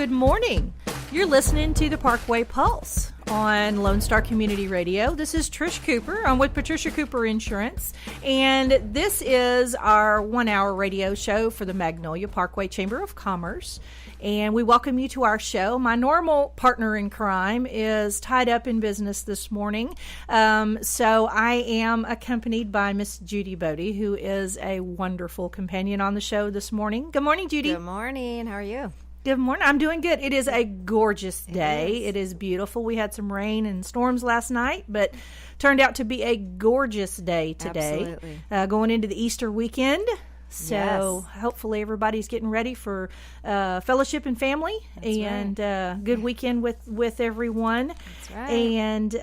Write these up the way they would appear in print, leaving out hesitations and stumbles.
good morning. You're listening to the Parkway Pulse on Lone Star Community Radio. This is Trish Cooper. I'm with Patricia Cooper Insurance, and this is our 1-hour radio show for the Magnolia Parkway Chamber of Commerce. And we welcome you to our show. My normal partner in crime is tied up in business this morning. So I am accompanied by Miss Judy Bode, who is a wonderful companion on the show this morning. Good morning, Judy. Good morning. How are you? Good morning. I'm doing good. It is a gorgeous day. It is beautiful. We had some rain and storms last night, but turned out to be a gorgeous day today. Absolutely. Going into the Easter weekend. So hopefully everybody's getting ready for fellowship and family. That's and good weekend with everyone. That's right. And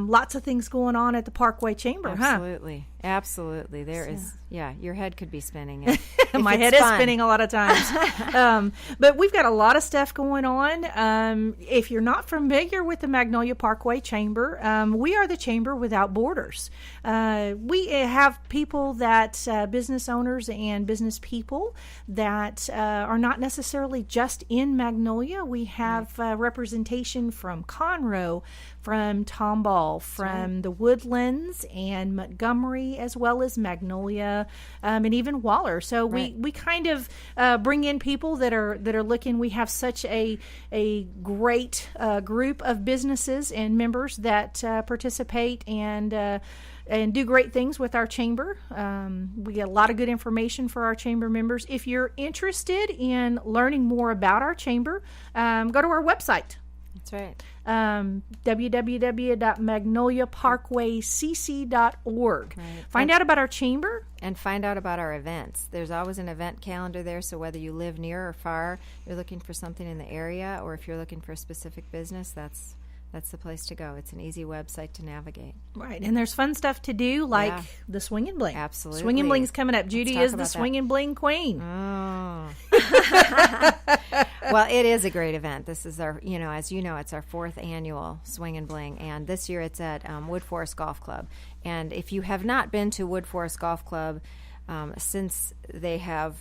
lots of things going on at the Parkway Chamber, Absolutely. Absolutely. There is, your head could be spinning. If My head is spinning a lot of times. But we've got a lot of stuff going on. If you're not familiar with the Magnolia Parkway Chamber, we are the Chamber without borders. We have people that, business owners and business people that are not necessarily just in Magnolia. We have representation from Conroe, from Tomball, from the Woodlands and Montgomery, as well as Magnolia, and even Waller. So we kind of bring in people that are looking. We have such a great group of businesses and members that participate and do great things with our chamber. We get a lot of good information for our chamber members. If you're interested in learning more about our chamber, go to our website. That's right. www.magnoliaparkwaycc.org. Find out about our chamber. And find out about our events. There's always an event calendar there, so whether you live near or far, you're looking for something in the area, or if you're looking for a specific business, that's the place to go. It's an easy website to navigate. Right, and there's fun stuff to do, like the Swing and Bling. Absolutely. Swing and Bling's coming up. Judy is the Swing and Bling queen. Oh. Well, it is a great event. This is our, as you know, it's our 4th annual Swing and Bling, and this year it's at Wood Forest Golf Club. And if you have not been to Wood Forest Golf Club since they have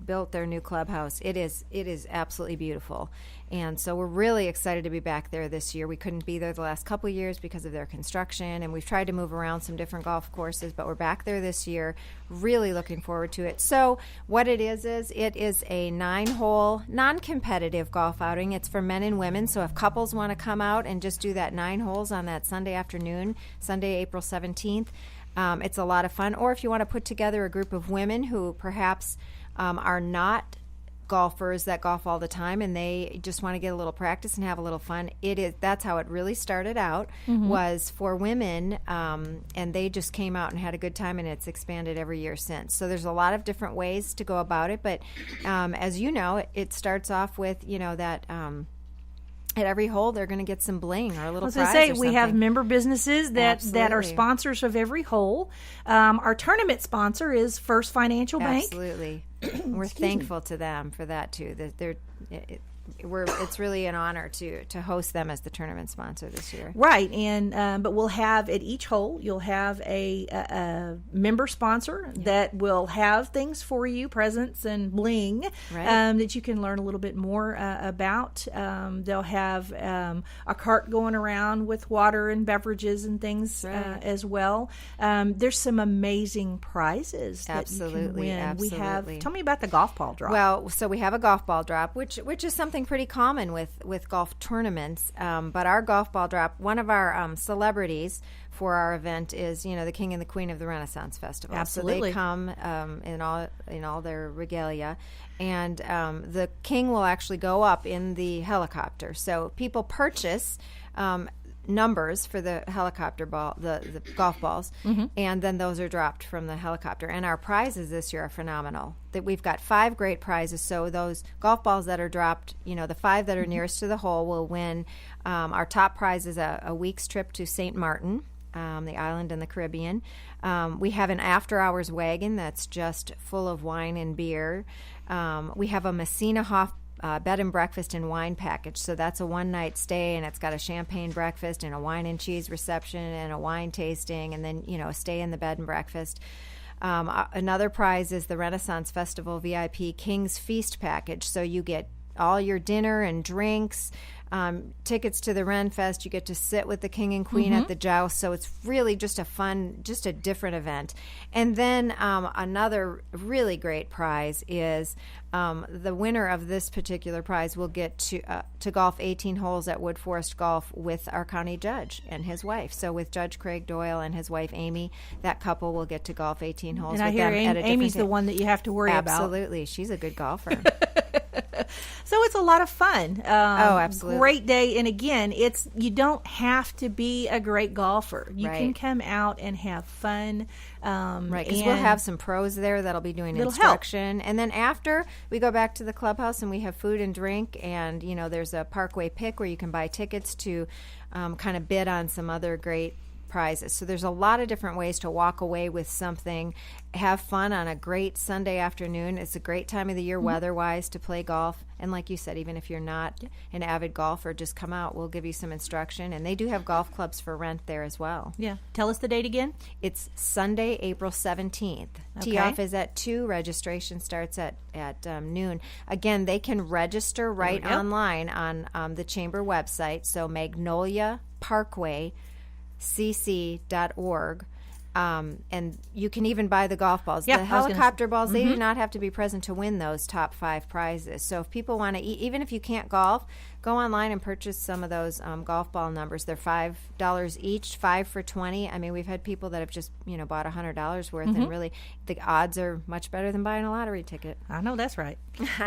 built their new clubhouse, it is absolutely beautiful. And so we're really excited to be back there this year. We couldn't be there the last couple of years because of their construction, and we've tried to move around some different golf courses, but we're back there this year. Really looking forward to it. So what it is it is a 9-hole, non-competitive golf outing. It's for men and women, so if couples want to come out and just do that 9 holes on that Sunday afternoon, Sunday, April 17th, it's a lot of fun. Or if you want to put together a group of women who perhaps are not golfers that golf all the time and they just want to get a little practice and have a little fun. That's how it really started out, was for women, and they just came out and had a good time, and it's expanded every year since. So there's a lot of different ways to go about it, but as you know, it starts off with that at every hole they're going to get some bling or a little prize. As I say, we have member businesses that are sponsors of every hole. Our tournament sponsor is First Financial Bank. Absolutely. We're thankful to them for that too. It's really an honor to host them as the tournament sponsor this year. Right, and but we'll have at each hole you'll have a member sponsor that will have things for you, presents and bling, that you can learn a little bit more about. They'll have a cart going around with water and beverages and things as well. There's some amazing prizes that you can win. Absolutely. Tell me about the golf ball drop. Well, so we have a golf ball drop, which is something pretty common with golf tournaments, but our golf ball drop, one of our celebrities for our event is the King and the Queen of the Renaissance Festival. Absolutely. So they come in all their regalia, and the King will actually go up in the helicopter. So people purchase numbers for the helicopter ball, the golf balls, and then those are dropped from the helicopter. And our prizes this year are phenomenal. That we've got 5 great prizes. So those golf balls that are dropped, the 5 that are nearest to the hole will win. Our top prize is a week's trip to St. Martin, the island in the Caribbean. We have an after-hours wagon that's just full of wine and beer. We have a Messina Hoff bed and breakfast and wine package. So that's a one-night stay, and it's got a champagne breakfast and a wine and cheese reception and a wine tasting, and then, a stay in the bed and breakfast. Another prize is the Renaissance Festival VIP King's Feast package. So you get all your dinner and drinks. Tickets to the Ren Fest. You get to sit with the king and queen at the joust. So it's really just a different event. And then another really great prize is the winner of this particular prize will get to golf 18 holes at Wood Forest Golf with our county judge and his wife. So with Judge Craig Doyle and his wife Amy, that couple will get to golf 18 holes. And with I hear them Amy's the one that you have to worry about. Absolutely. She's a good golfer. So it's a lot of fun. Absolutely. Great day. And again, you don't have to be a great golfer. You can come out and have fun. Right, because we'll have some pros there that'll be doing instruction. And then after, we go back to the clubhouse and we have food and drink. And, there's a Parkway Pick where you can buy tickets to kind of bid on some other great prizes. So there's a lot of different ways to walk away with something, have fun on a great Sunday afternoon. It's a great time of the year weather-wise to play golf. And like you said, even if you're not an avid golfer, just come out. We'll give you some instruction. And they do have golf clubs for rent there as well. Yeah. Tell us the date again. It's Sunday, April 17th. Okay. Tee-off is at 2. Registration starts at noon. Again, they can register right online on the Chamber website. So Magnolia Parkway cc.org. And you can even buy the golf balls. Yeah, the helicopter balls, they do not have to be present to win those top 5 prizes. So if people want to even if you can't golf, go online and purchase some of those golf ball numbers. They're $5 each, 5 for $20. I mean, we've had people that have just bought $100 worth, and really the odds are much better than buying a lottery ticket. I know that's right.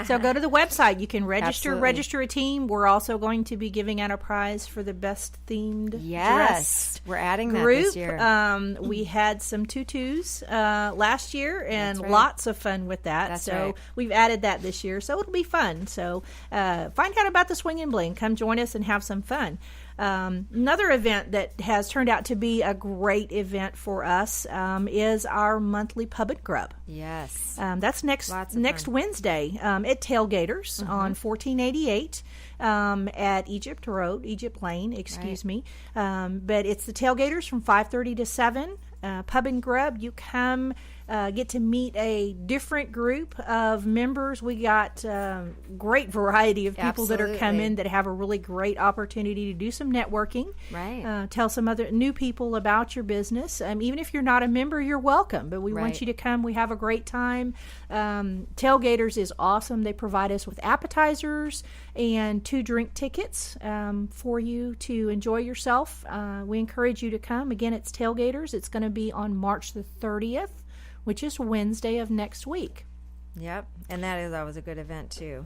So go to the website. You can register a team. We're also going to be giving out a prize for the best themed dressed we're adding that group. This year. We had some tutus last year, and lots of fun with that. That's so right. we've added that this year, so it'll be fun. So find out about the Swing and Bling. Come join us and have some fun. Another event that has turned out to be a great event for us is our monthly Pub and Grub. Yes. That's next Wednesday at Tailgaters on 1488 at Egypt Lane, excuse me. But it's the Tailgaters from 5:30 to 7. Pub and Grub, you come get to meet a different group of members. We got great variety of people that are coming that have a really great opportunity to do some networking. Right. Tell some other new people about your business. Even if you're not a member, you're welcome. But we want you to come. We have a great time. Tailgaters is awesome. They provide us with appetizers and 2 drink tickets for you to enjoy yourself. We encourage you to come. Again, it's Tailgaters. It's going to be on March the 30th. Which is Wednesday of next week. Yep, and that is always a good event too.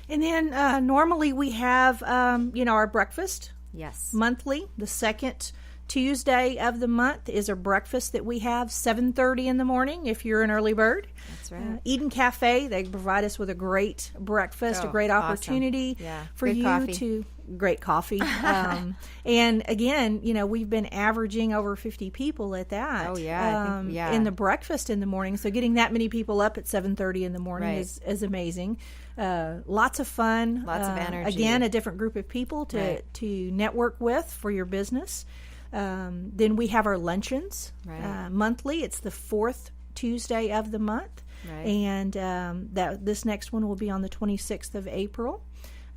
And then normally we have, our breakfast. Yes. Monthly. The second Tuesday of the month is a breakfast that we have 7:30 in the morning if you're an early bird. That's right. Eden Cafe, they provide us with a great breakfast, a great opportunity for good you coffee. to great coffee. And again, we've been averaging over 50 people at that. Oh, yeah. I think, in the breakfast in the morning. So getting that many people up at 7:30 in the morning is amazing. Lots of fun. Lots of energy. Again, a different group of people to network with for your business. Then we have our luncheons monthly. It's the 4th Tuesday of the month. Right. And this next one will be on the 26th of April.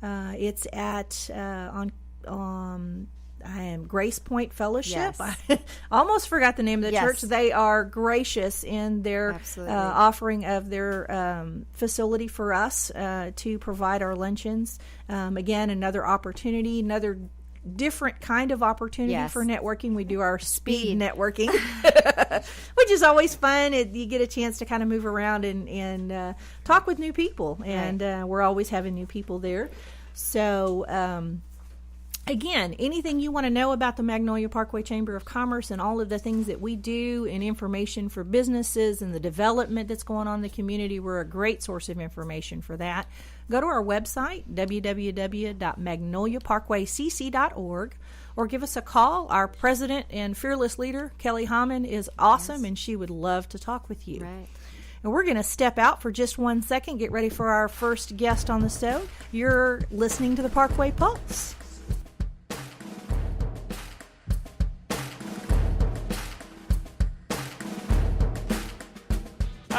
It's at I am Grace Point Fellowship. Yes. I almost forgot the name of the church. They are gracious in their offering of their facility for us to provide our luncheons. Again, another opportunity, another different kind of opportunity for networking. We do our speed networking, which is always fun. You get a chance to kind of move around and talk with new people, and we're always having new people there. So again, anything you want to know about the Magnolia Parkway Chamber of Commerce and all of the things that we do and information for businesses and the development that's going on in the community, we're a great source of information for that. Go to our website, www.magnoliaparkwaycc.org, or give us a call. Our president and fearless leader, Kelly Hammond, is awesome, and she would love to talk with you. Right. And we're going to step out for just 1 second, get ready for our first guest on the stove. You're listening to the Parkway Pulse.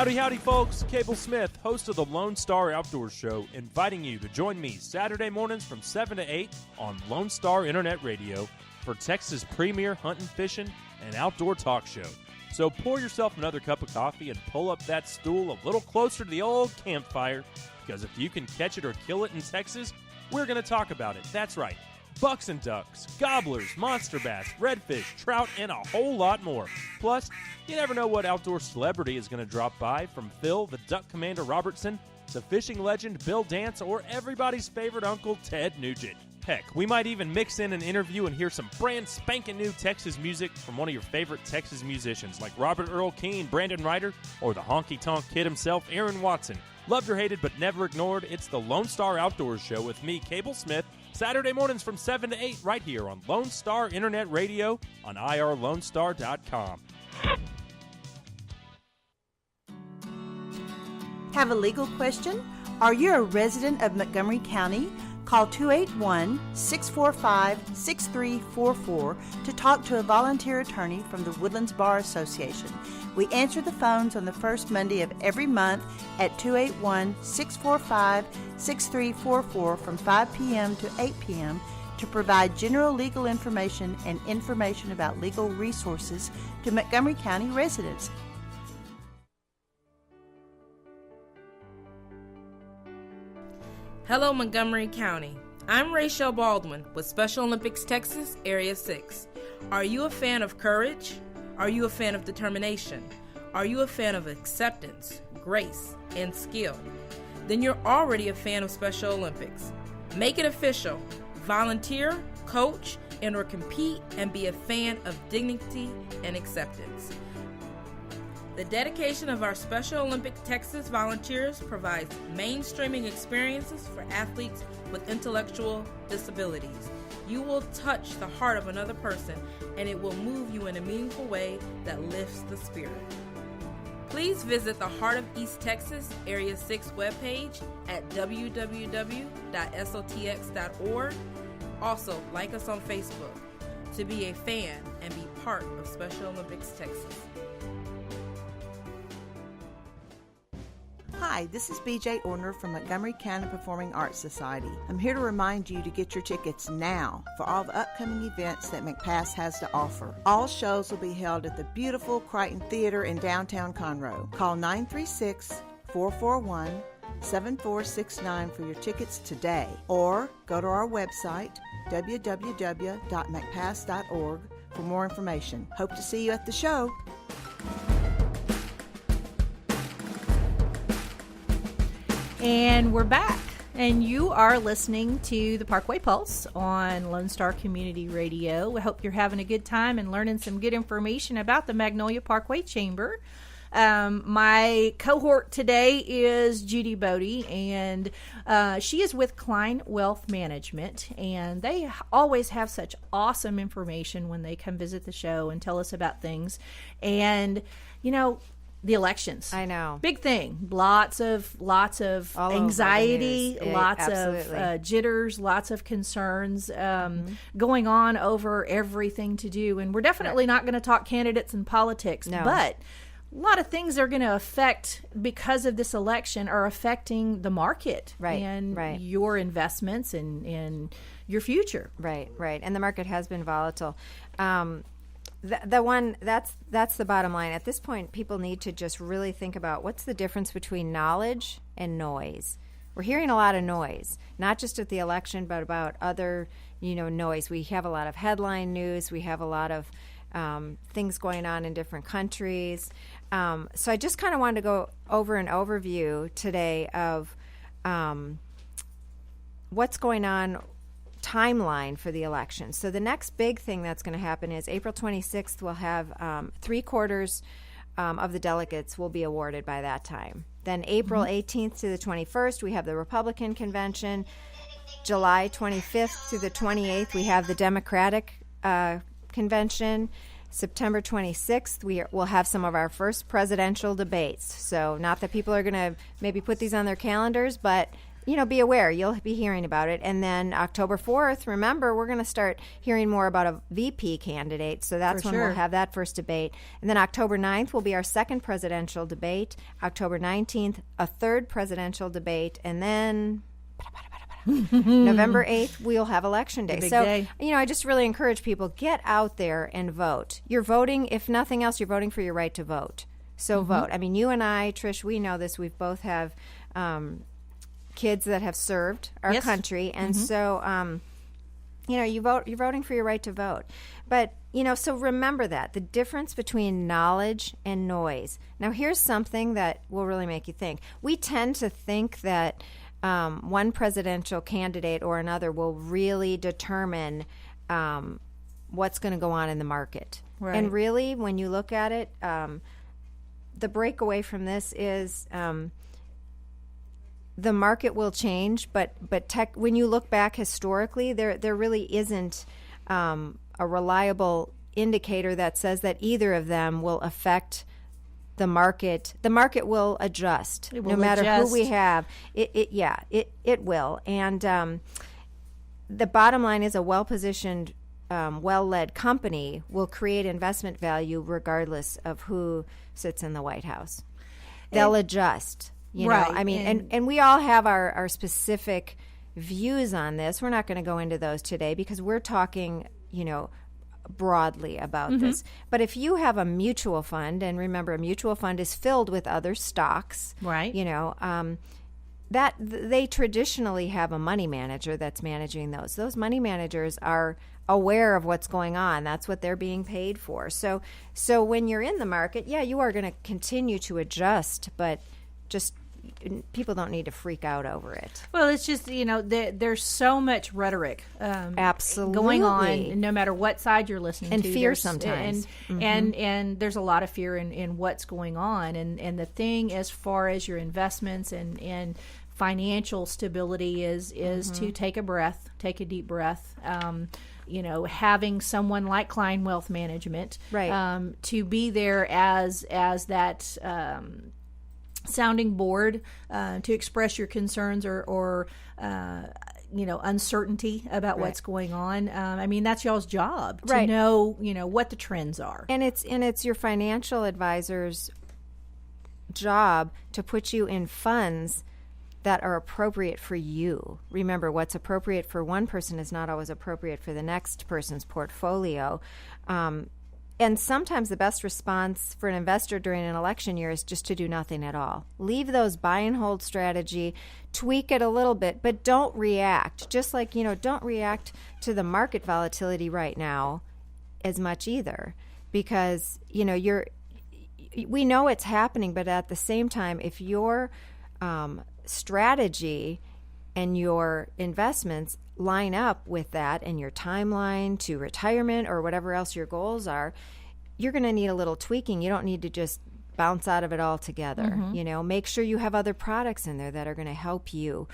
Howdy, howdy, folks. Cable Smith, host of the Lone Star Outdoors Show, inviting you to join me Saturday mornings from 7 to 8 on Lone Star Internet Radio for Texas' premier hunting, fishing, and outdoor talk show. So pour yourself another cup of coffee and pull up that stool a little closer to the old campfire, because if you can catch it or kill it in Texas, we're going to talk about it. That's right. Bucks and ducks, gobblers, monster bass, redfish, trout, and a whole lot more. Plus, you never know what outdoor celebrity is going to drop by, from Phil the Duck Commander Robertson to fishing legend Bill Dance or everybody's favorite uncle Ted Nugent. Heck, we might even mix in an interview and hear some brand spanking new Texas music from one of your favorite Texas musicians like Robert Earl Keen, Brandon Ryder, or the honky-tonk kid himself, Aaron Watson. Loved or hated but never ignored, it's the Lone Star Outdoors Show with me, Cable Smith, Saturday mornings from 7 to 8 right here on Lone Star Internet Radio on irlonestar.com. Have a legal question? Are you a resident of Montgomery County? Call 281-645-6344 to talk to a volunteer attorney from the Woodlands Bar Association. We answer the phones on the first Monday of every month at 281-645-6344 from 5 p.m. to 8 p.m. to provide general legal information and information about legal resources to Montgomery County residents. Hello, Montgomery County. I'm Rachel Baldwin with Special Olympics Texas, Area 6. Are you a fan of courage? Are you a fan of determination? Are you a fan of acceptance, grace, and skill? Then you're already a fan of Special Olympics. Make it official. Volunteer, coach, and or compete and be a fan of dignity and acceptance. The dedication of our Special Olympics Texas volunteers provides mainstreaming experiences for athletes with intellectual disabilities. You will touch the heart of another person, and it will move you in a meaningful way that lifts the spirit. Please visit the Heart of East Texas Area 6 webpage at www.sotx.org. Also, like us on Facebook to be a fan and be part of Special Olympics Texas. Hi, this is BJ Orner from Montgomery County Performing Arts Society. I'm here to remind you to get your tickets now for all the upcoming events that McPass has to offer. All shows will be held at the beautiful Crichton Theater in downtown Conroe. Call 936-441-7469 for your tickets today, or go to our website, www.mcpass.org, for more information. Hope to see you at the show. And we're back, and you are listening to the Parkway Pulse on Lone Star Community Radio. We hope you're having a good time and learning some good information about the Magnolia Parkway Chamber. My cohort today is Judy Bode, and she is with Klein Wealth Management, and they always have such awesome information when they come visit the show and tell us about things. And, you know, the elections. I know. Big thing. Lots of All anxiety, over the news. lots Absolutely. of jitters, lots of concerns going on over everything to do. And we're definitely not going to talk candidates and politics, No. but a lot of things are going to affect, because of this election, are affecting the market and your investments and your future. Right. And the market has been volatile. That's the bottom line. At this point, people need to just really think about what's the difference between knowledge and noise. We're hearing a lot of noise, not just at the election, but about other, noise. We have a lot of headline news. We have a lot of things going on in different countries. So I just kind of wanted to go over an overview today of what's going on, timeline for the election. So the next big thing that's going to happen is April 26th, we'll have 3/4 of the delegates will be awarded by that time. Then April 18th to the 21st, we have the Republican convention. July 25th to the 28th, we have the Democratic convention. September 26th, we'll have some of our first presidential debates. So not that people are going to maybe put these on their calendars, but be aware. You'll be hearing about it. And then October 4th, remember, we're going to start hearing more about a VP candidate. So that's when we'll have that first debate. And then October 9th will be our second presidential debate. October 19th, a third presidential debate. And then November 8th, we'll have Election Day. So, day. I just really encourage people, get out there and vote. You're voting, if nothing else, you're voting for your right to vote. So vote. I mean, you and I, Trish, we know this. We both have kids that have served our country. And so, you're voting for your right to vote. But, so remember that, the difference between knowledge and noise. Now, here's something that will really make you think. We tend to think that one presidential candidate or another will really determine what's going to go on in the market. Right. And really, when you look at it, the breakaway from this is the market will change, but when you look back historically, there really isn't a reliable indicator that says that either of them will affect the market. The market will adjust no matter who we have. It will. And the bottom line is a well-positioned, well-led company will create investment value regardless of who sits in the White House. They'll adjust. I mean, and we all have our specific views on this. We're not going to go into those today because we're talking, broadly about this. But if you have a mutual fund, and remember, a mutual fund is filled with other stocks, right? That they traditionally have a money manager that's managing those. Those money managers are aware of what's going on. That's what they're being paid for. So when you're in the market, you are going to continue to adjust, but just people don't need to freak out over it. Well, it's just, there's so much rhetoric absolutely going on, no matter what side you're listening and to. And fear sometimes. And there's a lot of fear in what's going on. And the thing as far as your investments and financial stability is to take a deep breath. Having someone like Klein Wealth Management to be there as that sounding board to express your concerns or uncertainty about what's going on. I mean, that's y'all's job to know what the trends are. And it's your financial advisor's job to put you in funds that are appropriate for you. Remember, what's appropriate for one person is not always appropriate for the next person's portfolio. And sometimes the best response for an investor during an election year is just to do nothing at all. Leave those buy and hold strategy, tweak it a little bit, but don't react. Just like, don't react to the market volatility right now as much either. Because, we know it's happening, but at the same time, if your strategy and your investments line up with that and your timeline to retirement or whatever else your goals are, you're going to need a little tweaking. You don't need to just bounce out of it altogether. Make sure you have other products in there that are going to help you.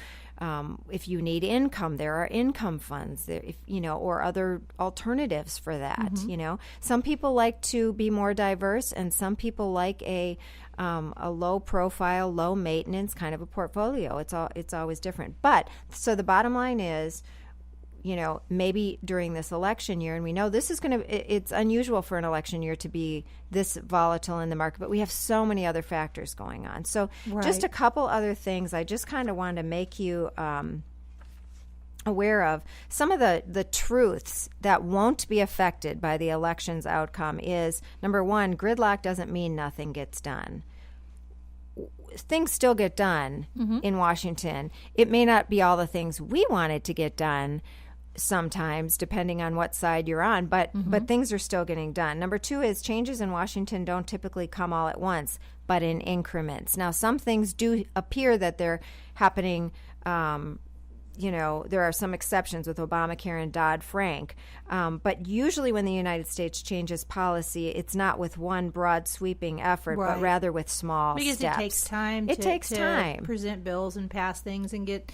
If you need income, there are income funds there, or other alternatives for that. Some people like to be more diverse, and some people like a low profile, low maintenance kind of a portfolio. It's always different. But so the bottom line is, maybe during this election year, and we know this is it's unusual for an election year to be this volatile in the market, but we have so many other factors going on. So just a couple other things I just kind of wanted to make you aware of. Some of the truths that won't be affected by the election's outcome is, number one, gridlock doesn't mean nothing gets done. Things still get done in Washington. It may not be all the things we wanted to get done sometimes, depending on what side you're on, but things are still getting done. Number two is changes in Washington don't typically come all at once, but in increments. Now, some things do appear that they're happening. There are some exceptions with Obamacare and Dodd-Frank. But usually when the United States changes policy, it's not with one broad sweeping effort, but rather with small steps. Because it takes time to present bills and pass things and get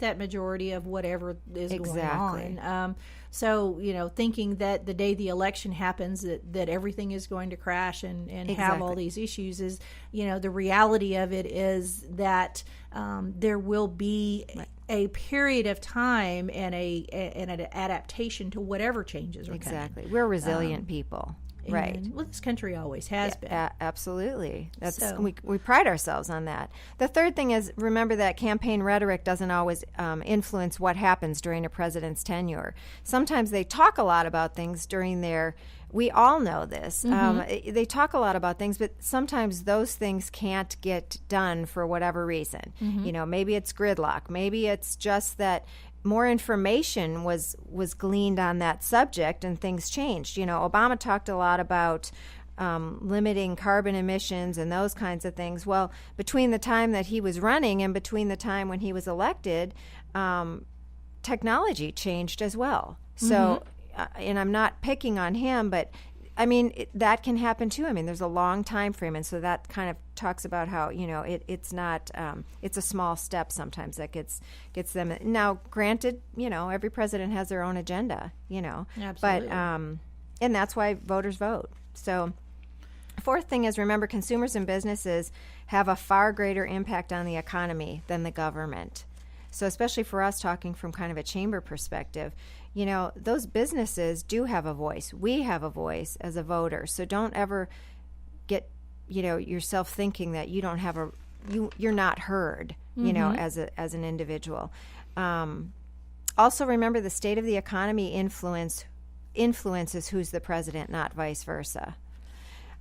that majority of whatever is going on. So, thinking that the day the election happens that everything is going to crash and have all these issues is, the reality of it is that there will be a period of time and an adaptation to whatever changes are coming. We're resilient people. Right. Well, this country always has been. Absolutely. We pride ourselves on that. The third thing is, remember that campaign rhetoric doesn't always influence what happens during a president's tenure. Sometimes they talk a lot about things during their, we all know this, they talk a lot about things, but sometimes those things can't get done for whatever reason. Maybe it's gridlock. Maybe it's just that more information was gleaned on that subject and things changed. Obama talked a lot about limiting carbon emissions and those kinds of things. Well, between the time that he was running and between the time when he was elected, technology changed as well. So, and I'm not picking on him, but that can happen too. There's a long time frame, and so that kind of talks about how it's not it's a small step sometimes that gets them. Now, granted, every president has their own agenda, Absolutely. but and that's why voters vote. So, fourth thing is, remember, consumers and businesses have a far greater impact on the economy than the government. So, especially for us, talking from kind of a chamber perspective, those businesses do have a voice. We have a voice as a voter. So don't ever get, yourself thinking that you don't have you're not heard, as an individual. Also remember, the state of the economy influences who's the president, not vice versa.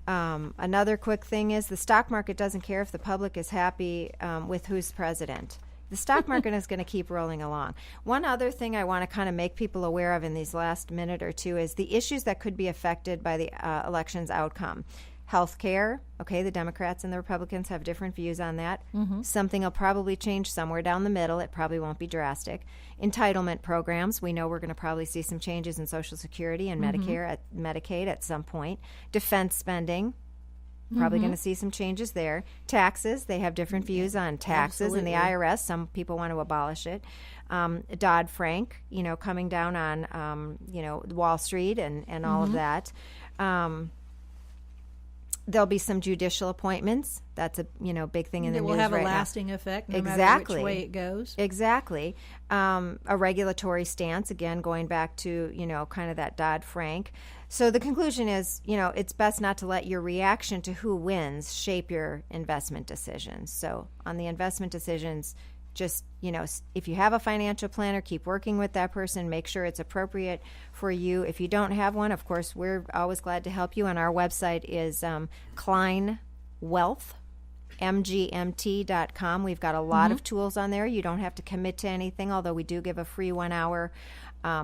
Another quick thing is, the stock market doesn't care if the public is happy with who's president. The stock market is going to keep rolling along. One other thing I want to kind of make people aware of in these last minute or two is the issues that could be affected by the election's outcome. Healthcare, the Democrats and the Republicans have different views on that. Something will probably change somewhere down the middle. It probably won't be drastic. Entitlement programs, we know we're going to probably see some changes in Social Security and Medicare, Medicaid at some point. Defense spending, probably going to see some changes there. Taxes, they have different views on taxes. And the IRS. Some people want to abolish it. Dodd-Frank, coming down on, Wall Street and all of that. There'll be some judicial appointments. That's a big thing in the news right now. It will have a lasting effect no matter which way it goes. Exactly. A regulatory stance, again, going back to, kind of that Dodd-Frank. So the conclusion is, it's best not to let your reaction to who wins shape your investment decisions. So on the investment decisions, just, if you have a financial planner, keep working with that person. Make sure it's appropriate for you. If you don't have one, of course, we're always glad to help you. And our website is Klein Wealth, mgmt.com. We've got a lot of tools on there. You don't have to commit to anything, although we do give a free 1-hour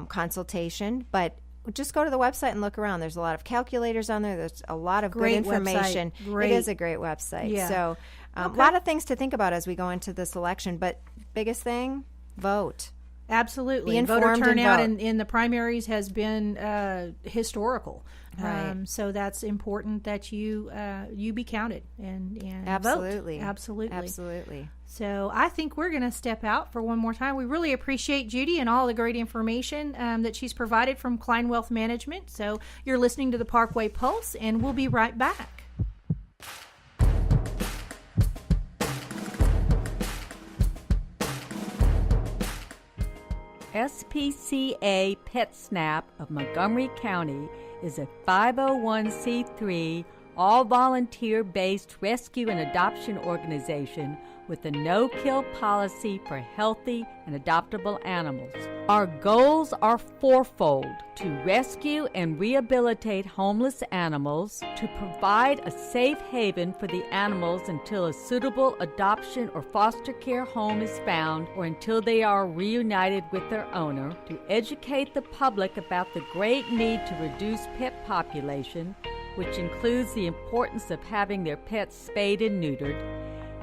consultation. But just go to the website and look around. There's a lot of calculators on there. There's a lot of good information. It is a great website. Yeah. So a lot of things to think about as we go into this election. But biggest thing, vote. Absolutely. Be informed. Voter turnout and in the primaries has been historical. Right. So that's important that you be counted and Absolutely. vote. Absolutely. Absolutely. So I think we're going to step out for one more time. We really appreciate Judy and all the great information that she's provided from Klein Wealth Management. So you're listening to the Parkway Pulse, and we'll be right back. SPCA PetSnap of Montgomery County is a 501c3 all-volunteer-based rescue and adoption organization with a no-kill policy for healthy and adoptable animals. Our goals are fourfold: to rescue and rehabilitate homeless animals, to provide a safe haven for the animals until a suitable adoption or foster care home is found or until they are reunited with their owner, to educate the public about the great need to reduce pet population, which includes the importance of having their pets spayed and neutered,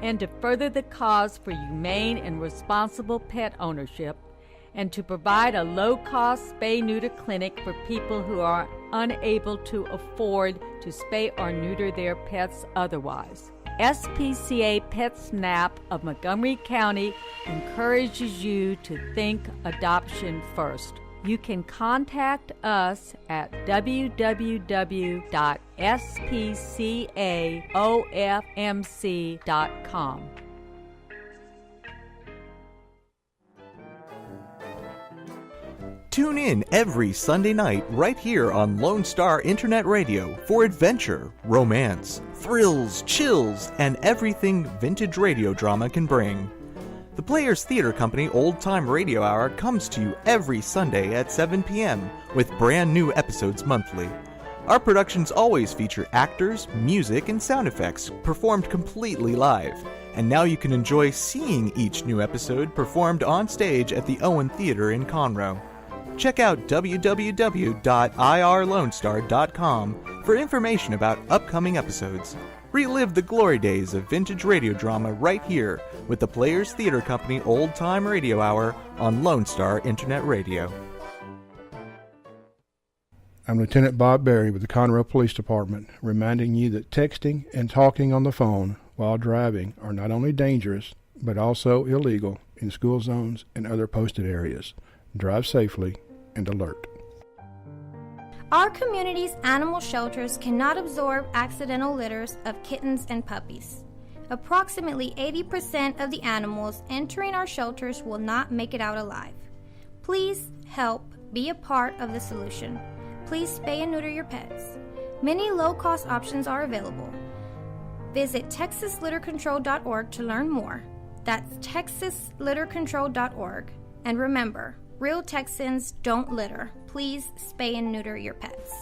and to further the cause for humane and responsible pet ownership, and to provide a low-cost spay-neuter clinic for people who are unable to afford to spay or neuter their pets otherwise. SPCA PetSnap of Montgomery County encourages you to think adoption first. You can contact us at www.spcaofmc.com. Tune in every Sunday night right here on Lone Star Internet Radio for adventure, romance, thrills, chills, and everything vintage radio drama can bring. The Players Theater Company Old Time Radio Hour comes to you every Sunday at 7 p.m. with brand new episodes monthly. Our productions always feature actors, music, and sound effects performed completely live. And now you can enjoy seeing each new episode performed on stage at the Owen Theater in Conroe. Check out www.irlonestar.com for information about upcoming episodes. Relive the glory days of vintage radio drama right here with the Players Theater Company Old Time Radio Hour on Lone Star Internet Radio. I'm Lieutenant Bob Berry with the Conroe Police Department, reminding you that texting and talking on the phone while driving are not only dangerous, but also illegal in school zones and other posted areas. Drive safely and alert. Our community's animal shelters cannot absorb accidental litters of kittens and puppies. Approximately 80% of the animals entering our shelters will not make it out alive. Please help be a part of the solution. Please spay and neuter your pets. Many low-cost options are available. Visit texaslittercontrol.org to learn more. That's texaslittercontrol.org. And remember, real Texans don't litter. Please spay and neuter your pets.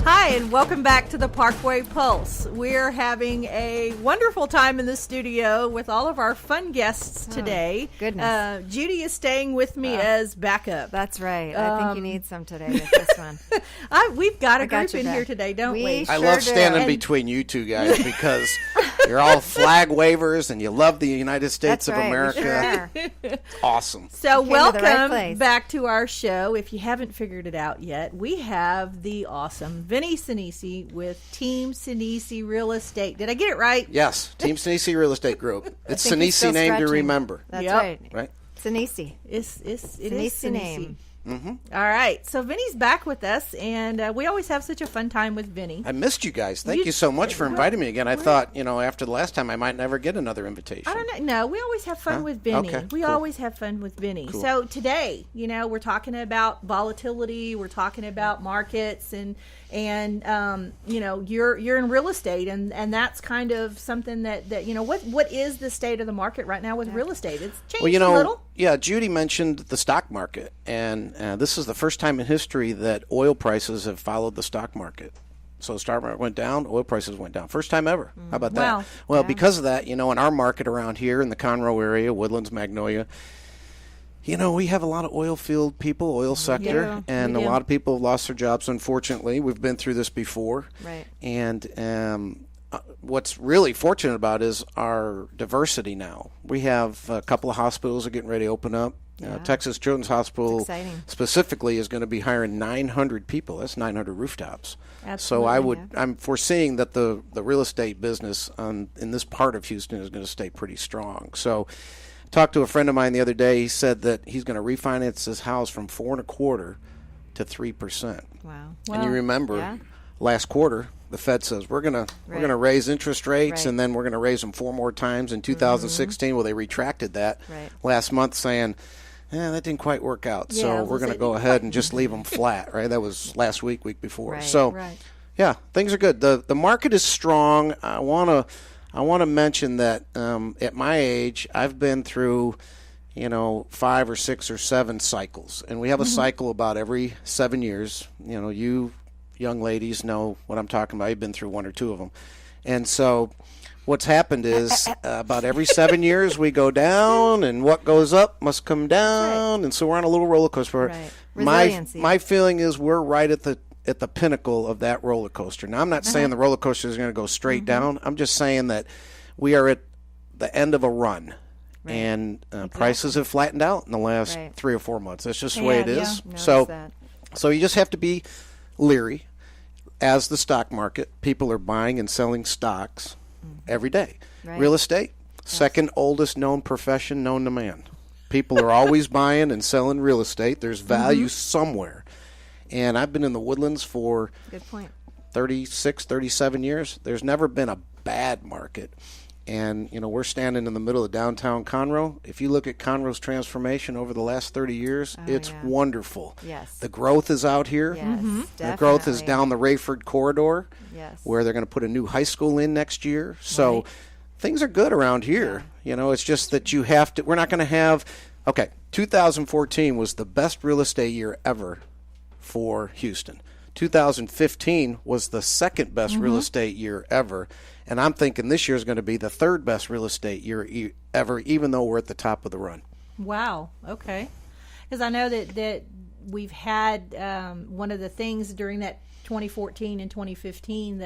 Hi, and welcome back to the Parkway Pulse. We're having a wonderful time in the studio with all of our fun guests today. Goodness. Judy is staying with me as backup. That's right. I think you need some today with this one. We've got a got group your in back. here today, don't we? Sure I love do. standing And- between you two guys because you're all flag wavers and you love the United States That's of right, we America. sure are. Awesome. So You came to the right welcome place. back to our show. If you haven't figured it out yet, we have the awesome Vinny Sinisi with Team Sinisi Real Estate. Did I get it right? Yes, Team Sinisi Real Estate Group. It's think he's Sinisi still name to stretching. remember, That's Yep. right. right? Sinisi. It is Sinisi name. All right. So Vinny's back with us, and we always have such a fun time with Vinny. I missed you guys. Thank You- you so much for inviting me again. I thought, after the last time, I might never get another invitation. I don't know. No, we always have fun with Vinny. Okay, We cool. always have fun with Vinny. Cool. So today, we're talking about volatility. We're talking about markets, and you're in real estate, and that's kind of something that what is the state of the market right now with real estate? It's changed a little. Yeah, Judy mentioned the stock market, and this is the first time in history that oil prices have followed the stock market. So the stock market went down, oil prices went down. First time ever. How about that? Wow. Well, because of that, in our market around here in the Conroe area, Woodlands, Magnolia, we have a lot of oil field people, oil sector, Yeah, and we a do. lot of people have lost their jobs, unfortunately. We've been through this before. Right. And what's really fortunate about is our diversity now. We have a couple of hospitals are getting ready to open up. Texas Children's Hospital exciting. specifically is going to be hiring 900 people. That's 900 rooftops. Absolutely, So I'm foreseeing that the real estate business in this part of Houston is going to stay pretty strong. So talked to a friend of mine the other day. He said that he's going to refinance his house from 4.25% to 3%. Wow. And you remember yeah. last quarter, the Fed says we're going to raise interest rates, Right. and then we're going to raise them 4 more times in 2016. Well, they retracted that Right. last month, saying, that didn't quite work out. Yeah, So I we're was going to gonna go say, ahead and just leave them flat. Right? That was last week before. Right, So right. yeah, things are good. The market is strong. I want to mention that at my age, I've been through 5 or 6 or 7 cycles, and we have a cycle about every 7 years. You young ladies know what I'm talking about. You've been through 1 or 2 of them, and so what's happened is about every 7 years we go down, and what goes up must come down, and so we're on a little roller coaster. Right. My Resiliency. my feeling is we're right at the pinnacle of that roller coaster. Now, I'm not saying the roller coaster is going to go straight down. I'm just saying that we are at the end of a run. Right. And prices have flattened out in the last Right. 3 or 4 months. That's just the way it Yeah, is. Notice So, that. so you just have to be leery. As the stock market, people are buying and selling stocks every day. Right. Real estate, second oldest known profession known to man. People are always buying and selling real estate. There's value somewhere. And I've been in the Woodlands for Good point. 36, 37 years. There's never been a bad market. And, we're standing in the middle of downtown Conroe. If you look at Conroe's transformation over the last 30 years, it's wonderful. Yes. The growth is out here. Yes, The growth is down the Rayford corridor, Yes. where they're going to put a new high school in next year. So things are good around here. It's just that we're not going to have, 2014 was the best real estate year ever for Houston. 2015 was the second best real estate year ever. And I'm thinking this year is going to be the third best real estate year ever, even though we're at the top of the run. Wow. Okay. Because I know that we've had one of the things during that 2014 and 2015,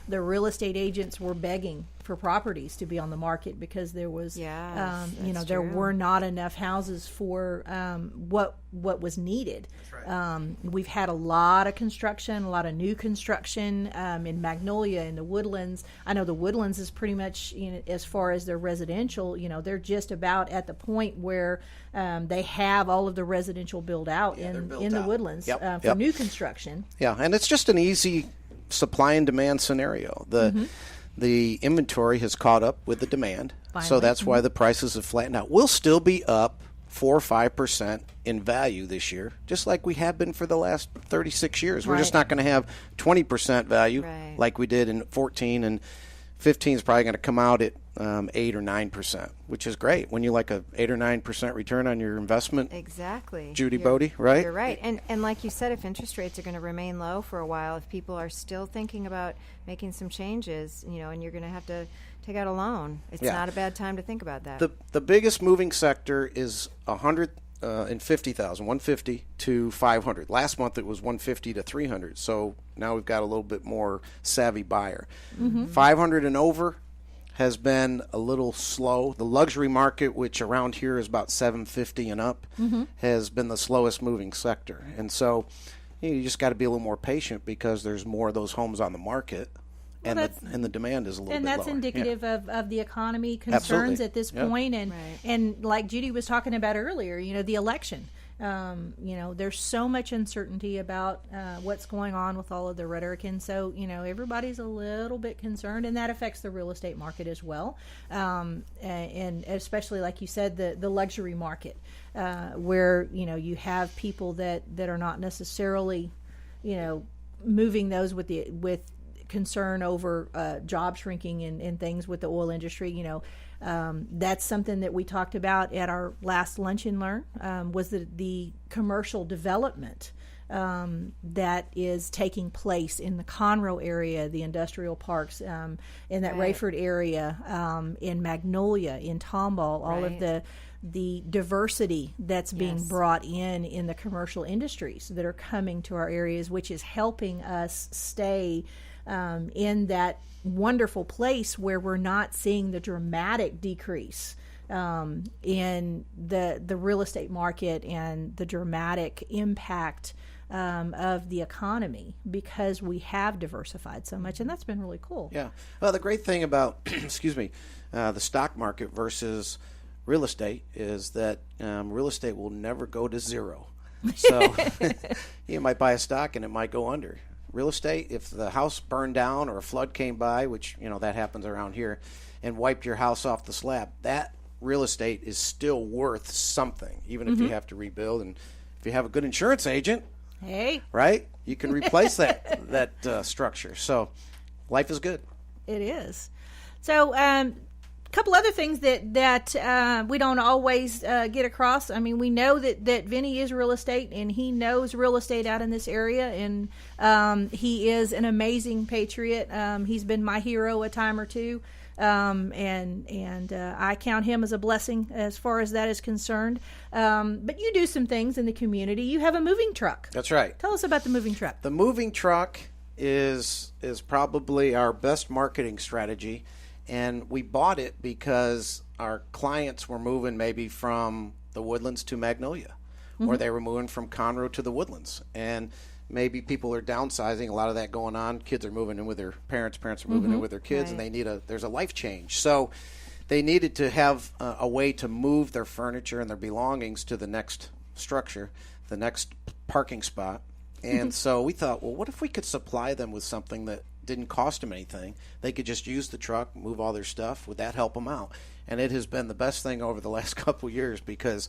the real estate agents were begging for properties to be on the market because there was, there were not enough houses for what was needed. That's right. We've had a lot of construction, a lot of new construction in Magnolia, in the Woodlands. I know the Woodlands is pretty much, as far as their residential, they're just about at the point where they have all of the residential built out in the Woodlands for new construction. Yeah, and it's just an easy supply and demand scenario. The inventory has caught up with the demand, so that's why the prices have flattened out. We'll still be up 4 or 5% in value this year, just like we have been for the last 36 years. We're just not going to have 20% value like we did in 14, and 15 is probably going to come out at 8 or 9%, which is great when you like a 8 or 9% return on your investment. Exactly. Judy Bode, right? You're right. And like you said, if interest rates are going to remain low for a while, if people are still thinking about making some changes, and you're going to have to take out a loan, it's not a bad time to think about that. The biggest moving sector is 150,000, 150 to 500. Last month it was 150 to 300. So now we've got a little bit more savvy buyer. 500 and over has been a little slow. The luxury market, which around here is about 750 and up, has been the slowest moving sector. And so you just got to be a little more patient because there's more of those homes on the market. And the demand is a little bit lower. And that's indicative of the economy concerns at this point. And like Judy was talking about earlier, the election. There's so much uncertainty about what's going on with all of the rhetoric. And so, everybody's a little bit concerned, and that affects the real estate market as well. And especially, like you said, the luxury market, where, you have people that are not necessarily, moving those with concern over job shrinking and things with the oil industry. That's something that we talked about at our last Lunch and Learn, was the commercial development that is taking place in the Conroe area, the industrial parks, in that Rayford area, in Magnolia, in Tomball, all of the diversity that's being brought in the commercial industries that are coming to our areas, which is helping us stay in that wonderful place where we're not seeing the dramatic decrease in the real estate market and the dramatic impact of the economy, because we have diversified so much, and that's been really cool. Yeah. Well, the great thing about the stock market versus real estate is that real estate will never go to zero. So you might buy a stock and it might go under. Real estate, if the house burned down or a flood came by, which, that happens around here, and wiped your house off the slab, that real estate is still worth something, even if you have to rebuild. And if you have a good insurance agent, right, you can replace that structure. So life is good. It is. So couple other things that we don't always get across. I mean, we know that Vinny is real estate, and he knows real estate out in this area, and he is an amazing patriot. He's been my hero a time or two, and I count him as a blessing as far as that is concerned. But you do some things in the community. You have a moving truck. That's right. Tell us about the moving truck. The moving truck is probably our best marketing strategy. And we bought it because our clients were moving maybe from the Woodlands to Magnolia, or they were moving from Conroe to the Woodlands. And maybe people are downsizing, a lot of that going on. Kids are moving in with their parents are moving in with their kids, and there's a life change. So they needed to have a way to move their furniture and their belongings to the next structure, the next parking spot. And so we thought, well, what if we could supply them with something that didn't cost them anything? They could just use the truck, move all their stuff. Would that help them out? And it has been the best thing over the last couple of years because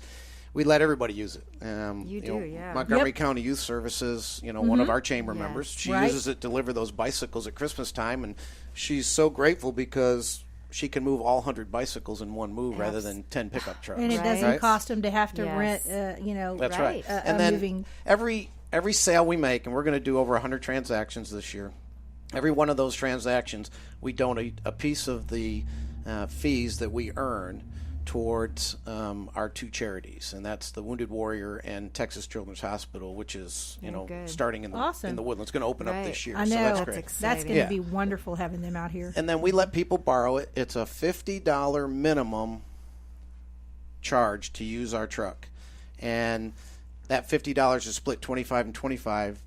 we let everybody use it. Yeah. Montgomery County Youth Services, one of our chamber members, she uses it to deliver those bicycles at Christmas time, and she's so grateful because she can move all 100 bicycles in one move rather than 10 pickup trucks. And it doesn't cost them to have to rent, That's right. And then moving. Every sale we make, and we're going to do over 100 transactions this year, every one of those transactions, we donate a piece of the fees that we earn towards our two charities, and that's the Wounded Warrior and Texas Children's Hospital, which is starting in the Woodlands. It's going to open up this year. I know. So that's great. That's going to be wonderful having them out here. And then we let people borrow it. It's a $50 minimum charge to use our truck, and that $50 is split 25 and 25.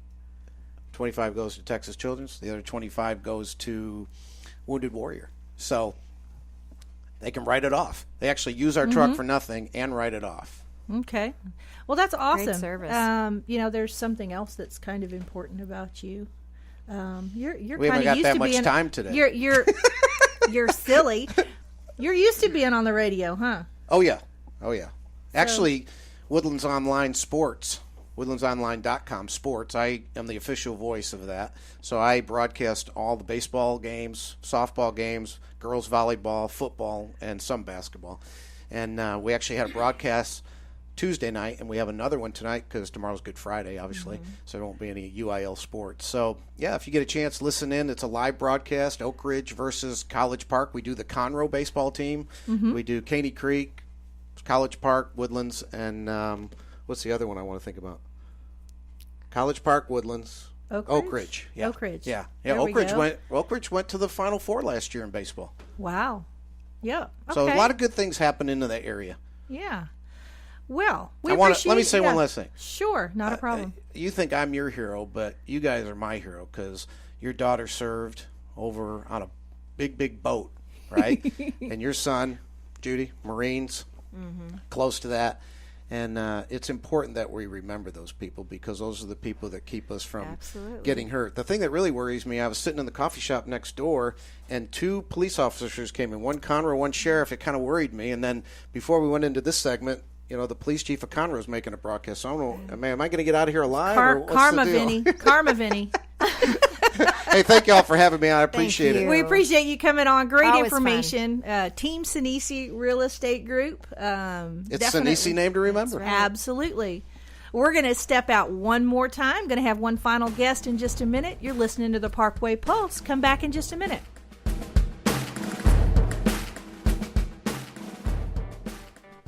25 goes to Texas Children's. The other 25 goes to Wounded Warrior. So they can write it off. They actually use our truck for nothing and write it off. Okay. Well, that's awesome. Great service. There's something else that's kind of important about you. You're we haven't kind of got used that to much being, time today. You're silly. You're used to being on the radio, huh? Oh yeah. Actually, Woodlands Online Sports, woodlandsonline.com sports, I am the official voice of that. So I broadcast all the baseball games, softball games, girls volleyball, football, and some basketball. And we actually had a broadcast Tuesday night, and we have another one tonight because tomorrow's Good Friday, obviously, so there won't be any UIL sports. So, yeah, if you get a chance, listen in. It's a live broadcast, Oak Ridge versus College Park. We do the Conroe baseball team. We do Caney Creek, College Park, Woodlands, and what's the other one I want to think about? College Park, Woodlands, Oak Ridge. Yeah. Oak Ridge. Yeah. There Oak we Ridge go. went to the Final Four last year in baseball. Wow. Yeah. Okay. So a lot of good things happen into that area. Yeah. Well, let me say one last thing. Sure, not a problem. You think I'm your hero, but you guys are my hero because your daughter served over on a big, big boat, right? And your son, Judy, Marines, close to that. And it's important that we remember those people because those are the people that keep us from getting hurt. The thing that really worries me, I was sitting in the coffee shop next door, and two police officers came in, one Conroe, one sheriff. It kind of worried me. And then before we went into this segment, the police chief of Conroe is making a broadcast. So I don't know, am I going to get out of here alive? or what's Karma, the deal? Vinny. Karma, Vinny. Hey, thank y'all for having me on. I appreciate it. We appreciate you coming on. Great Always information. Team Sinisi Real Estate Group. It's Sinisi name to remember. Absolutely. We're going to step out one more time. Going to have one final guest in just a minute. You're listening to the Parkway Pulse. Come back in just a minute.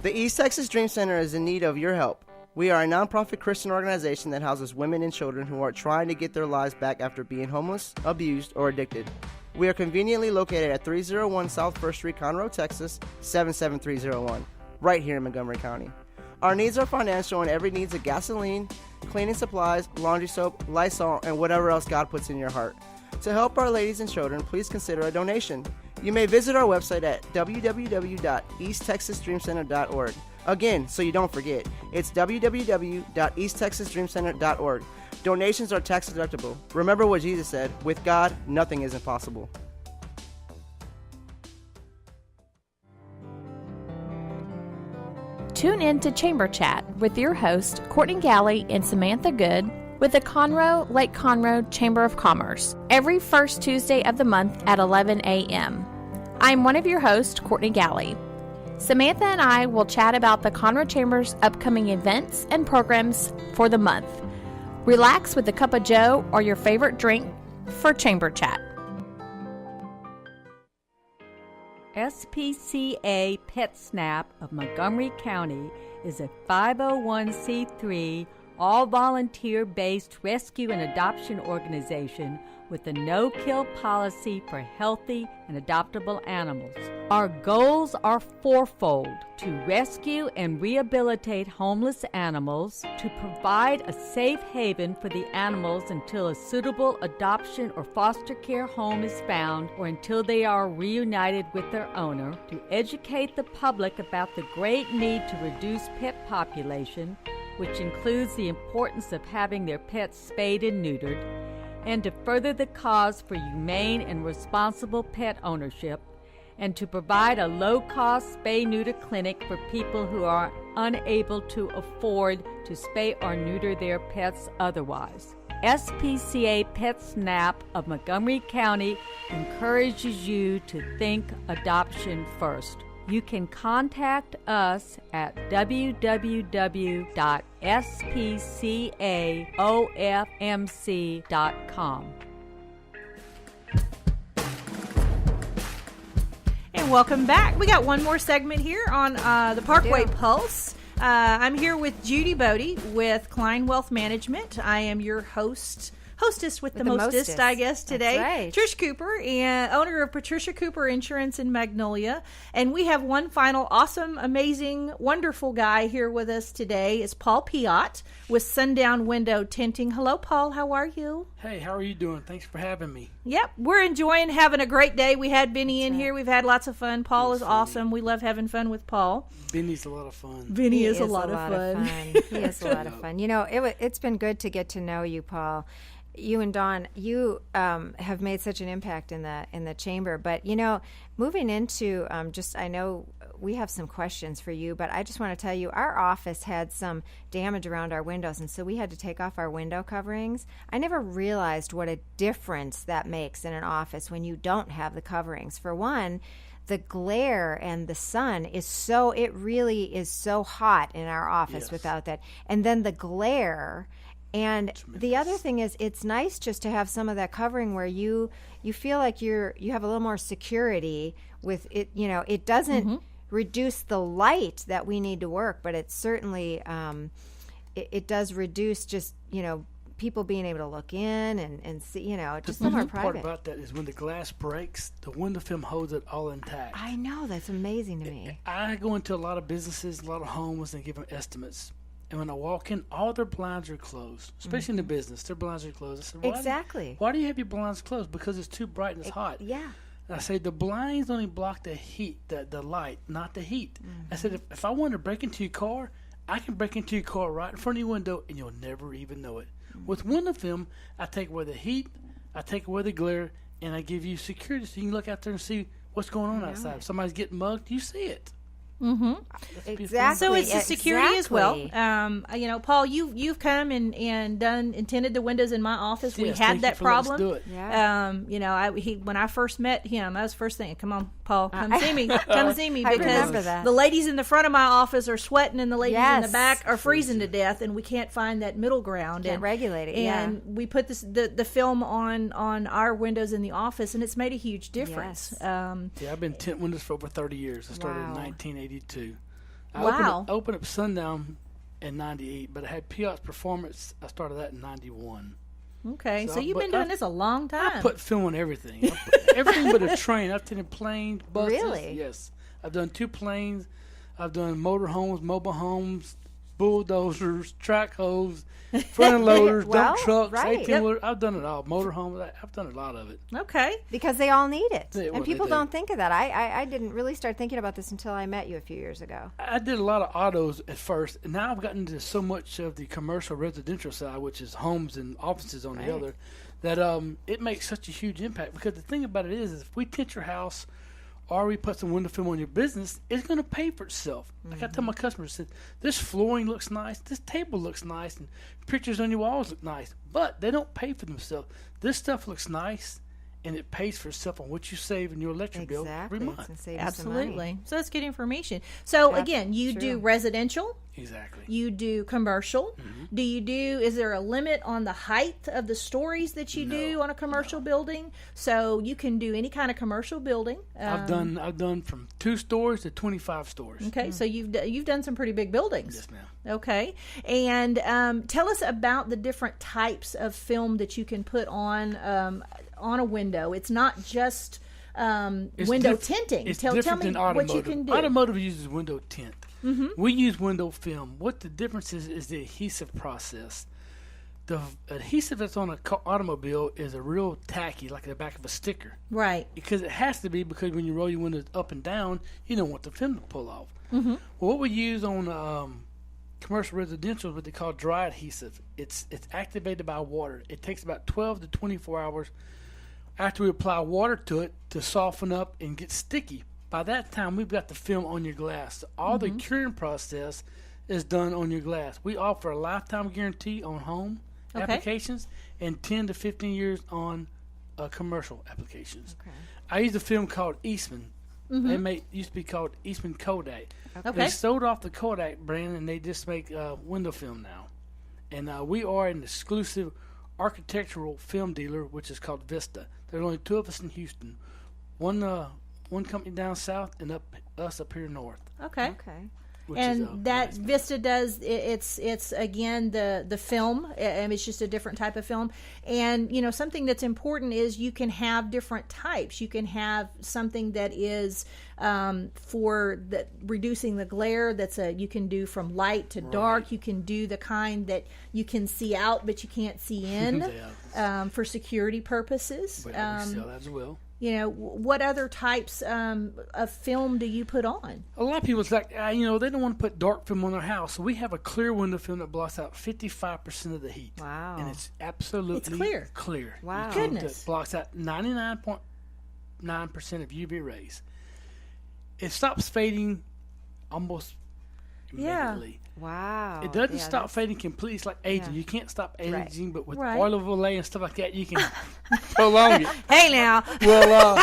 The East Texas Dream Center is in need of your help. We are a nonprofit Christian organization that houses women and children who are trying to get their lives back after being homeless, abused, or addicted. We are conveniently located at 301 South 1st Street, Conroe, Texas, 77301, right here in Montgomery County. Our needs are financial and every needs of gasoline, cleaning supplies, laundry soap, Lysol, and whatever else God puts in your heart. To help our ladies and children, please consider a donation. You may visit our website at www.easttexasdreamcenter.org. Again, so you don't forget, it's www.easttexasdreamcenter.org. Donations are tax deductible. Remember what Jesus said, with God, nothing is impossible. Tune in to Chamber Chat with your host, Courtney Galley and Samantha Good, with the Conroe Lake Conroe Chamber of Commerce, every first Tuesday of the month at 11 a.m. I'm one of your hosts, Courtney Galley. Samantha and I will chat about the Conroe Chamber's upcoming events and programs for the month. Relax with a cup of joe or your favorite drink for Chamber Chat. SPCA Pet Snap of Montgomery County is a 501c3 all-volunteer-based rescue and adoption organization with a no-kill policy for healthy and adoptable animals. Our goals are fourfold: to rescue and rehabilitate homeless animals, to provide a safe haven for the animals until a suitable adoption or foster care home is found or until they are reunited with their owner, to educate the public about the great need to reduce pet population, which includes the importance of having their pets spayed and neutered, and to further the cause for humane and responsible pet ownership, and to provide a low-cost spay-neuter clinic for people who are unable to afford to spay or neuter their pets otherwise. SPCA Pet Snap of Montgomery County encourages you to think adoption first. You can contact us at www.spcaofmc.com. And welcome back. We got one more segment here on the Parkway Pulse. I'm here with Judy Bode with Klein Wealth Management. I am your hostess with the mostest, I guess, today. That's right. Trish Cooper, and owner of Patricia Cooper Insurance in Magnolia. And we have one final awesome, amazing, wonderful guy here with us today. It's Paul Piat with Sundown Window Tinting. Hello, Paul. How are you? Hey, how are you doing? Thanks for having me. Yep, we're enjoying having a great day. We had Vinny in here. We've had lots of fun. Paul is awesome. We love having fun with Paul. Vinny's a lot of fun. Vinny is a lot of fun. He is a lot of fun. You know, it's been good to get to know you, Paul. You and Dawn, you have made such an impact in the chamber. But, you know, moving into I know we have some questions for you, but I just want to tell you our office had some damage around our windows, and so we had to take off our window coverings. I never realized what a difference that makes in an office when you don't have the coverings. For one, the glare and the sun it really is so hot in our office without that. And then the glare. And the other thing is, it's nice just to have some of that covering where you feel like you have a little more security with it. You know, it doesn't reduce the light that we need to work, but it certainly it does reduce just, you know, people being able to look in and see, you know, just some more private. The part about that is when the glass breaks, the window film holds it all intact. I know, that's amazing to me. I go into a lot of businesses, a lot of homes, and give them estimates. And when I walk in, all their blinds are closed, especially in the business. Their blinds are closed. I said, why do you have your blinds closed? Because it's too bright and it's hot. Yeah. And I say, the blinds only block the heat, the light, not the heat. I said, if I want to break into your car, I can break into your car right in front of your window, and you'll never even know it. With window film, I take away the heat, I take away the glare, and I give you security so you can look out there and see what's going on outside. If somebody's getting mugged, you see it. Exactly. So it's the security as well. You know, Paul, you've come and tinted the windows in my office. We had that problem. Do it. Yeah. You know, when I first met him, that was the first thing. Come on, Paul, come see me. Come see me, because the ladies in the front of my office are sweating and the ladies in the back are freezing to death, and we can't find that middle ground. Can't regulate it. And we put the film on our windows in the office, and it's made a huge difference. Yes. I've been tinting windows for over 30 years. I started in 1982. I opened up Sundown in 98, but I had Piat's Performance. I started that in 91. Okay, so you've been doing this a long time. I put film on everything. Everything but a train. I've tinted planes, buses. Really? Yes. I've done 2 planes. I've done motor homes, mobile homes, bulldozers, track hoes, front loaders, dump trucks, 18-wheeler. I've done it all. Motor homes. I've done a lot of it. Okay. Because they all need it. And people don't think of that. I didn't really start thinking about this until I met you a few years ago. I did a lot of autos at first, and now I've gotten into so much of the commercial residential side, which is homes and offices on the other, that it makes such a huge impact. Because the thing about it is if we tint your house or we put some window film on your business, it's going to pay for itself. Like I tell my customers, this flooring looks nice, this table looks nice, and pictures on your walls look nice, but they don't pay for themselves. This stuff looks nice, and it pays for itself on what you save in your electric bill every month. It's gonna save you some money. Absolutely. So that's good information. So again, you do residential. Exactly. You do commercial. Is there a limit on the height of the stories that you do on a commercial building? So you can do any kind of commercial building. I've done from 2 stories to 25 stories. Okay, so you've done some pretty big buildings. Yes, ma'am. Okay, and tell us about the different types of film that you can put on a window. It's not just window tinting. It's tell different me than automotive. what you can do. Automotive uses window tint. We use window film. What the difference is the adhesive process. The adhesive that's on an automobile is a real tacky, like the back of a sticker. Right. Because it has to be, because when you roll your windows up and down, you don't want the film to pull off. Well, what we use on commercial residential is what they call dry adhesive. It's activated by water. It takes about 12 to 24 hours after we apply water to it to soften up and get sticky. By that time, we've got the film on your glass. So all the curing process is done on your glass. We offer a lifetime guarantee on home applications and 10 to 15 years on commercial applications. I use a film called Eastman. They used to be called Eastman Kodak. They sold off the Kodak brand, and they just make window film now. And we are an exclusive architectural film dealer, which is called Vista. There's only 2 of us in Houston. One company down south and us up here north. Okay. Which and is, that nice Vista does it's again the film, and it's just a different type of film. And something that's important is you can have different types. You can have something that is for reducing the glare. You can do from light to dark. You can do the kind that you can see out but you can't see in for security purposes. We sell that as well. What other types of film do you put on? A lot of people, it's like, they don't want to put dark film on their house. So we have a clear window film that blocks out 55% of the heat. Wow. And it's absolutely clear. Wow. Goodness. It blocks out 99.9% of UV rays. It stops fading almost immediately. Wow. It doesn't stop fading completely. It's like aging. You can't stop aging, but with Right. oil of Olay and stuff like that, you can prolong it. Hey now. Well,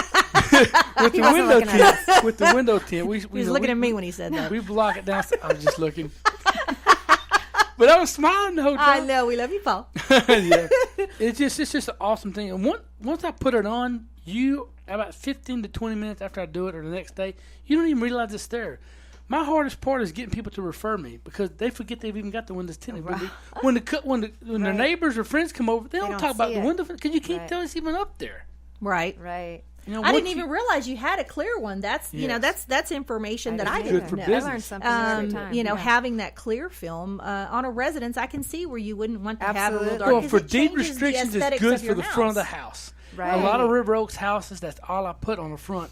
with He wasn't looking at with the window tint, we He was looking at me when he said that. We block it down. I was just looking, but I was smiling the whole I time. know we love you, Paul. Yeah, it's just an awesome thing. And once I put it on, about 15 to 20 minutes after I do it, or the next day, you don't even realize it's there. My hardest part is getting people to refer me, because they forget they've even got the windows tinted. When their neighbors or friends come over, they don't talk about the window, because you can't tell it's even up there. Right. I didn't even realize you had a clear one. That's that's information that I didn't know. I learned something every time. Having that clear film on a residence, I can see where you wouldn't want to have a little dark. Well, for deed restrictions, it's good for the front of the house. Right. A lot of River Oaks houses, that's all I put on the front.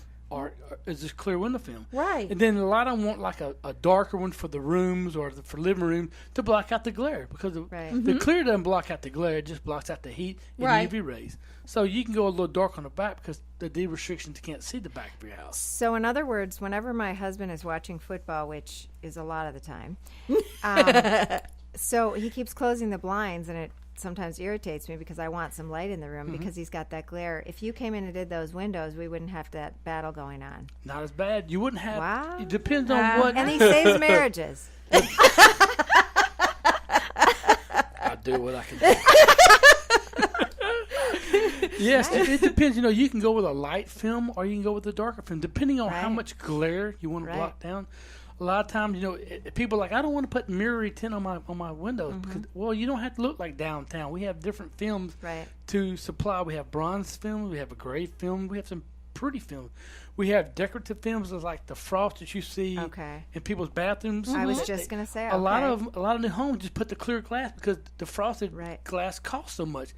Is just clear window film. Right. And then a lot of them want like a darker one for the rooms or for living room to block out the glare, because the clear doesn't block out the glare, it just blocks out the heat and UV rays. So you can go a little dark on the back because the deed restrictions can't see the back of your house. So in other words, whenever my husband is watching football, which is a lot of the time, so he keeps closing the blinds, and it sometimes irritates me because I want some light in the room because he's got that glare. If you came in and did those windows, we wouldn't have that battle going on. Not as bad. You wouldn't have. Wow. It depends on what. And he saves marriages. I do what I can do. Yes, it depends. You can go with a light film or you can go with a darker film, depending on how much glare you want to block down. A lot of times, people are like, I don't want to put mirrory tint on my windows because, well, you don't have to look like downtown. We have different films to supply. We have bronze film, we have a gray film, we have some pretty films. We have decorative films like the frost that you see in people's bathrooms. I was just going to say, a lot of new homes just put the clear glass because the frosted glass costs so much.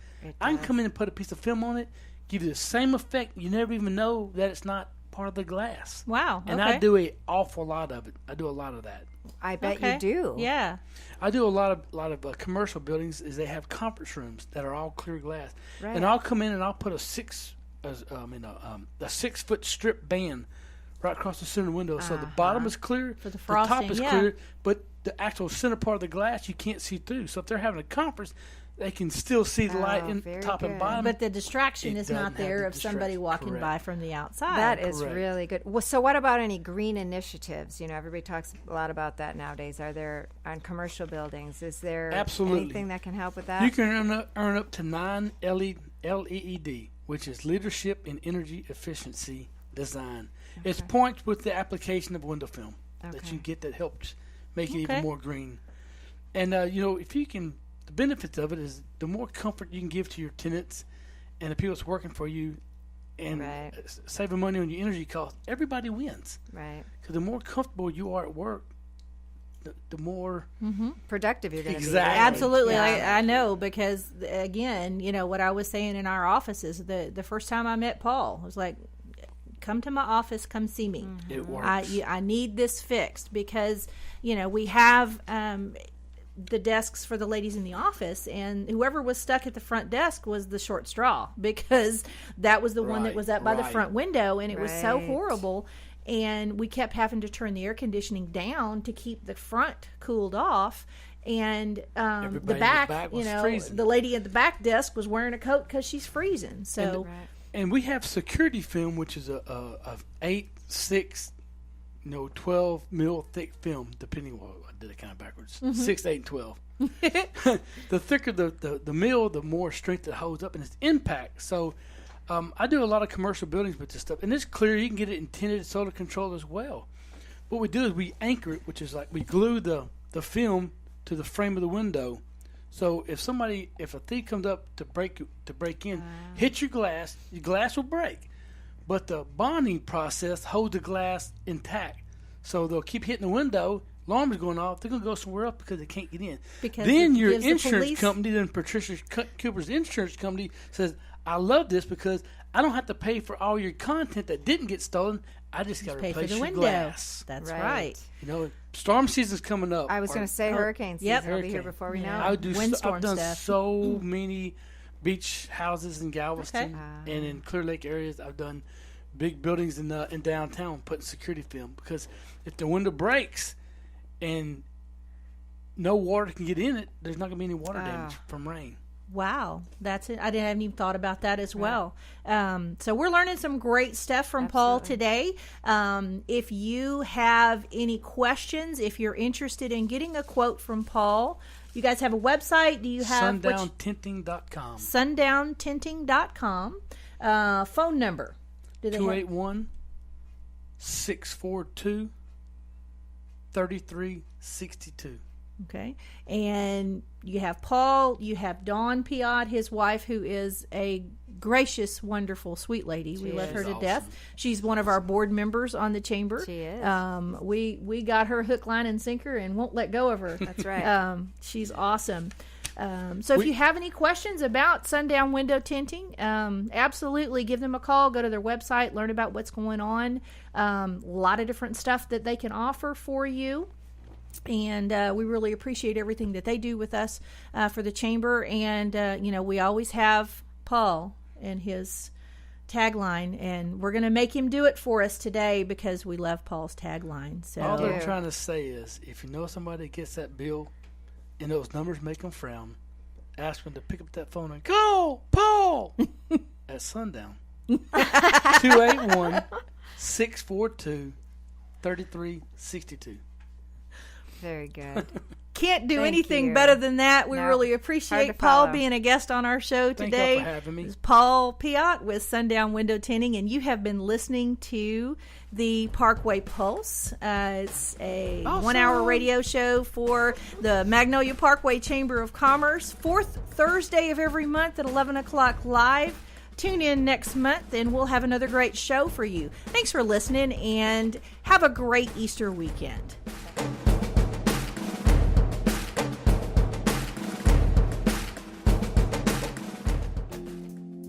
I can come in and put a piece of film on it, give you the same effect. You never even know that it's not part of the glass. Wow. And I do an awful lot of it. I do a lot of that. I bet you do. Yeah. I do a lot of commercial buildings. Is they have conference rooms that are all clear glass, and I'll come in and I'll put a 6-foot strip band right across the center window, so the bottom is clear, for the top is clear, but the actual center part of the glass you can't see through. So if they're having a conference, they can still see the light in very top and good. bottom. But the distraction It is not doesn't have there the of somebody distraction. walking Correct. by from the outside. That is Correct. really good. Well, so what about any green initiatives? You know, everybody talks a lot about that nowadays. Are there on commercial buildings? Is there Absolutely. anything that can help with that? You can earn up to 9 LEED, which is Leadership in Energy Efficiency Design. It's points with the application of window film that you get that helps make it even more green. And, if you can, the benefits of it is the more comfort you can give to your tenants and the people that's working for you and saving money on your energy costs, everybody wins. Right. Because the more comfortable you are at work, the more productive you're going to be. Exactly. Absolutely. Yeah. I know, because, again, what I was saying in our offices, the first time I met Paul, I was like, come to my office, come see me. It works. I need this fixed because, we have the desks for the ladies in the office, and whoever was stuck at the front desk was the short straw, because that was the one that was up by the front window, and it was so horrible. And we kept having to turn the air conditioning down to keep the front cooled off. And the back, the lady at the back desk was wearing a coat because she's freezing. So, and we have security film, which is a 8, 6, 12 mil thick film, depending. Well, I did it kind of backwards. 6, 8, and 12. The thicker the mil, the more strength it holds up, and its impact. So. I do a lot of commercial buildings with this stuff, and it's clear you can get it in tinted solar control as well. What we do is we anchor it, which is like we glue the film to the frame of the window. So if a thief comes up to break in, hit your glass will break, but the bonding process holds the glass intact. So they'll keep hitting the window. Alarm's going off. They're going to go somewhere else because they can't get in. Because then your insurance company, then Patricia Cooper's insurance company says, I love this because I don't have to pay for all your content that didn't get stolen. I just got to replace your glass. That's right. Storm season's coming up. I was going to say hurricane season will be here before we know it. I've done so many beach houses in Galveston and in Clear Lake areas. I've done big buildings in downtown putting security film, because if the window breaks and no water can get in it, there's not going to be any water damage from rain. Wow, that's it. I hadn't even thought about that as well. So we're learning some great stuff from Paul today. If you have any questions, if you're interested in getting a quote from Paul, you guys have a website. Do you have SundownTinting.com? SundownTinting.com. Phone number? 281-642-3362. Okay. And you have Paul, you have Dawn Piat, his wife, who is a gracious, wonderful, sweet lady. We love her to death. She's one of our board members on the chamber. She is. We got her hook, line, and sinker and won't let go of her. That's right. She's awesome. So if you have any questions about Sundown Window Tinting, absolutely give them a call. Go to their website, learn about what's going on. A lot of different stuff that they can offer for you. And we really appreciate everything that they do with us for the chamber. And, we always have Paul and his tagline, and we're going to make him do it for us today because we love Paul's tagline. So all they're trying to say is, if you know somebody that gets that bill and those numbers make them frown, ask them to pick up that phone and call Paul at Sundown. 281-642-3362. Very good. Can't do anything better than that. We really appreciate Paul being a guest on our show today. Thank you for having me. This is Paul Piat with Sundown Window Tinting, and you have been listening to the Parkway Pulse. It's a 1-hour radio show for the Magnolia Parkway Chamber of Commerce, fourth Thursday of every month at 11 o'clock live. Tune in next month, and we'll have another great show for you. Thanks for listening, and have a great Easter weekend.